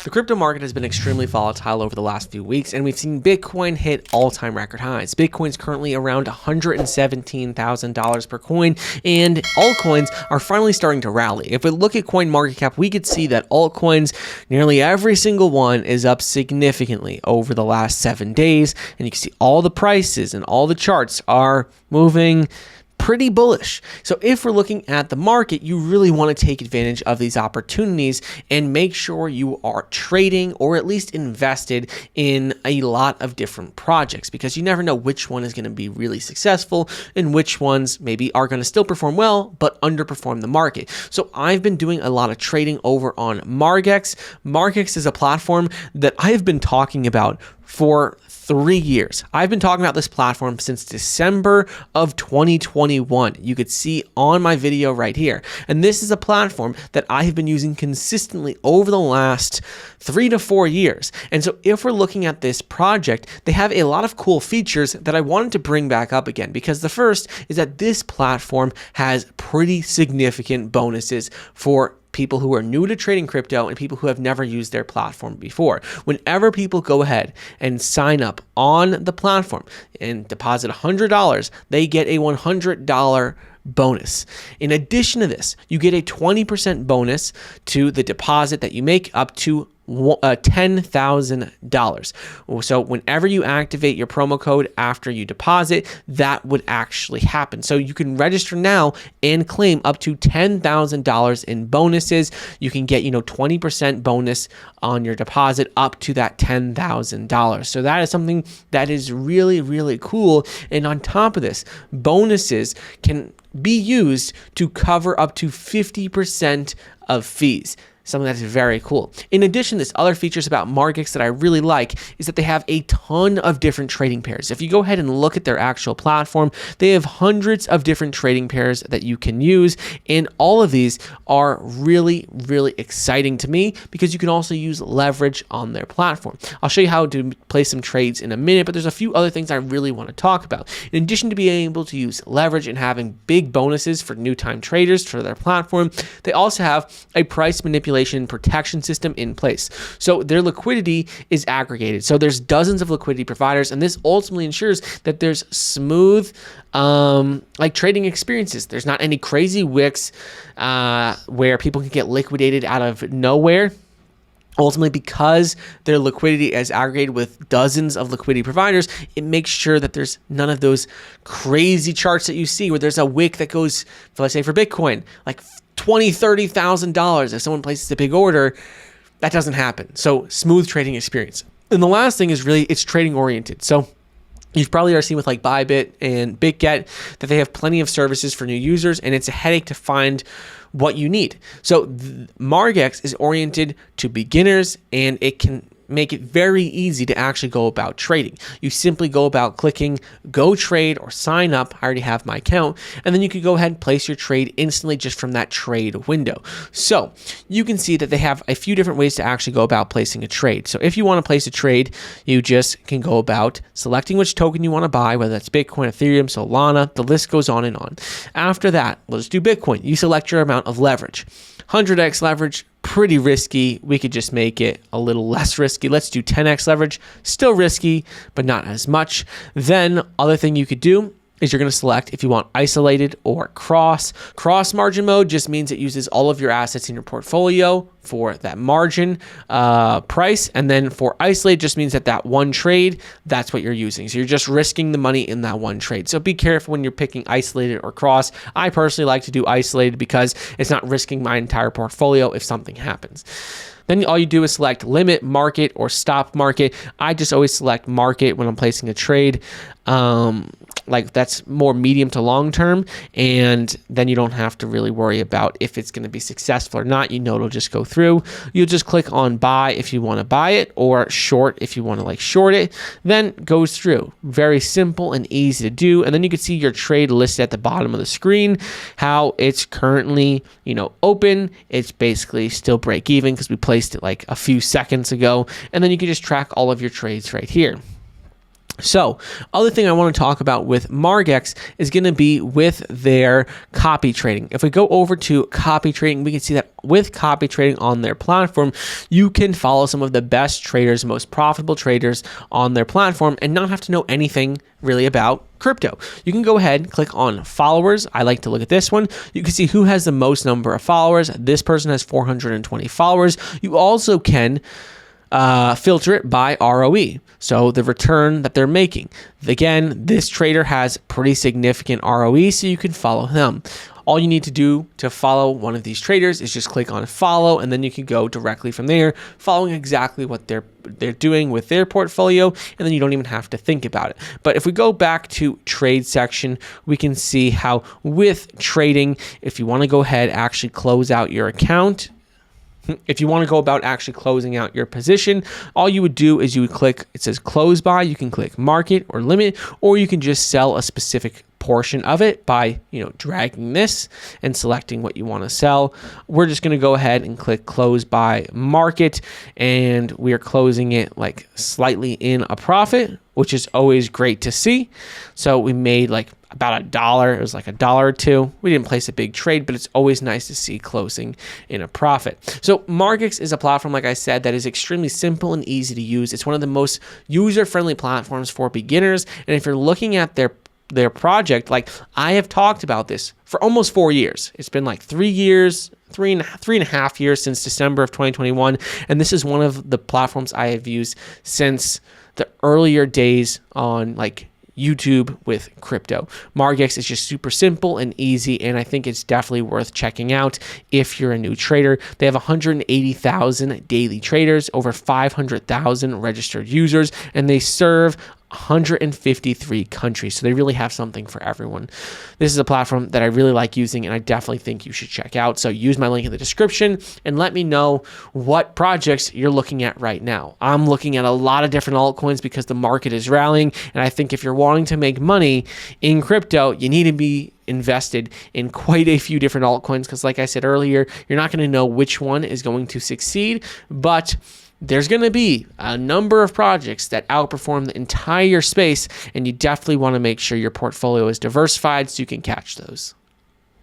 The crypto market has been extremely volatile over the last few weeks, and we've seen Bitcoin hit all-time record highs. Bitcoin's currently around $117,000 per coin, and altcoins are finally starting to rally. If we look at CoinMarketCap, we could see that altcoins, nearly every single one, is up significantly over the last 7 days, and you can see all the prices and all the charts are moving pretty bullish. So if we're looking at the market, you really want to take advantage of these opportunities and make sure you are trading or at least invested in a lot of different projects, because you never know which one is going to be really successful and which ones maybe are going to still perform well but underperform the market. So I've been doing a lot of trading over on Margex. Margex is a platform that I've been talking about for 3 years. I've been talking about this platform since December of 2021. You could see on my video right here. And this is a platform that I have been using consistently over the last 3 to 4 years. And so if we're looking at this project, they have a lot of cool features that I wanted to bring back up again, because the first is that this platform has pretty significant bonuses for people who are new to trading crypto and people who have never used their platform before. Whenever people go ahead and sign up on the platform and deposit $100, they get a $100 bonus. In addition to this, you get a 20% bonus to the deposit that you make up to $10,000. So whenever you activate your promo code after you deposit, that would actually happen. So you can register now and claim up to $10,000 in bonuses. You can get, 20% bonus on your deposit up to that $10,000. So that is something that is really, really cool. And on top of this, bonuses can be used to cover up to 50% of fees. Something that's very cool. In addition, there's other features about Margex that I really like is that they have a ton of different trading pairs. If you go ahead and look at their actual platform, they have hundreds of different trading pairs that you can use. And all of these are really, really exciting to me because you can also use leverage on their platform. I'll show you how to place some trades in a minute, but there's a few other things I really want to talk about. In addition to being able to use leverage and having big bonuses for new time traders for their platform, they also have a price manipulation protection system in place. So their liquidity is aggregated. So there's dozens of liquidity providers, and this ultimately ensures that there's smooth trading experiences. There's not any crazy wicks where people can get liquidated out of nowhere. Ultimately, because their liquidity is aggregated with dozens of liquidity providers, it makes sure that there's none of those crazy charts that you see where there's a wick that goes, let's say for Bitcoin, like $20,000, $30,000. If someone places a big order, that doesn't happen. So smooth trading experience. And the last thing is really it's trading oriented. So you've probably already seen with like Bybit and BitGet that they have plenty of services for new users, and it's a headache to find what you need. So Margex is oriented to beginners, and it can make it very easy to actually go about trading. You simply go about clicking go trade or sign up. I already have my account, and then you can go ahead and place your trade instantly just from that trade window. So you can see that they have a few different ways to actually go about placing a trade. So if you want to place a trade, you just can go about selecting which token you want to buy, whether that's Bitcoin, Ethereum, Solana, the list goes on and on. After that, let's do Bitcoin. You select your amount of leverage. 100x leverage, pretty risky. We could just make it a little less risky. Let's do 10x leverage, still risky, but not as much. Then other thing you could do is you're going to select if you want isolated or cross. Cross margin mode just means it uses all of your assets in your portfolio for that margin price. And then for isolate just means that one trade, that's what you're using. So you're just risking the money in that one trade. So be careful when you're picking isolated or cross. I personally like to do isolated because it's not risking my entire portfolio if something happens. Then all you do is select limit, market, or stop market. I just always select market when I'm placing a trade. That's more medium to long term, and then you don't have to really worry about if it's going to be successful or not. It'll just go through. You'll just click on buy if you want to buy it, or short if you want to short it. Then goes through. Very simple and easy to do. And then you can see your trade listed at the bottom of the screen, how it's currently open. It's basically still break even because we placed it like a few seconds ago, and then you can just track all of your trades right here. So, other thing I want to talk about with Margex is going to be with their copy trading. If we go over to copy trading, we can see that with copy trading on their platform, you can follow some of the best traders, most profitable traders on their platform and not have to know anything really about crypto. You can go ahead and click on followers. I like to look at this one. You can see who has the most number of followers. This person has 420 followers. You also can filter it by ROE, so the return that they're making. Again, this trader has pretty significant ROE, so you can follow them. All you need to do to follow one of these traders is just click on follow, and then you can go directly from there, following exactly what they're doing with their portfolio, and then you don't even have to think about it. But if we go back to trade section, we can see how with trading, if you want to go ahead, actually close out your account. If you want to go about actually closing out your position, all you would do is you would click, it says close by, you can click market or limit, or you can just sell a specific portion of it by, dragging this and selecting what you want to sell. We're just going to go ahead and click close by market, and we are closing it like slightly in a profit, which is always great to see. So we made like about $1. It was like $1 or $2. We didn't place a big trade, but it's always nice to see closing in a profit. So Margex is a platform, like I said, that is extremely simple and easy to use. It's one of the most user-friendly platforms for beginners. And if you're looking at their project, like I have talked about this for almost 4 years. It's been like 3 years, three and a half years since December of 2021. And this is one of the platforms I have used since the earlier days on like YouTube with crypto. Margex is just super simple and easy, and I think it's definitely worth checking out if you're a new trader. They have 180,000 daily traders, over 500,000 registered users, and they serve 153 countries. So they really have something for everyone. This is a platform that I really like using, and I definitely think you should check out. So use my link in the description and let me know what projects you're looking at right now. I'm looking at a lot of different altcoins because the market is rallying, and I think if you're wanting to make money in crypto, you need to be invested in quite a few different altcoins because, like I said earlier, you're not going to know which one is going to succeed, but there's going to be a number of projects that outperform the entire space, and you definitely want to make sure your portfolio is diversified so you can catch those.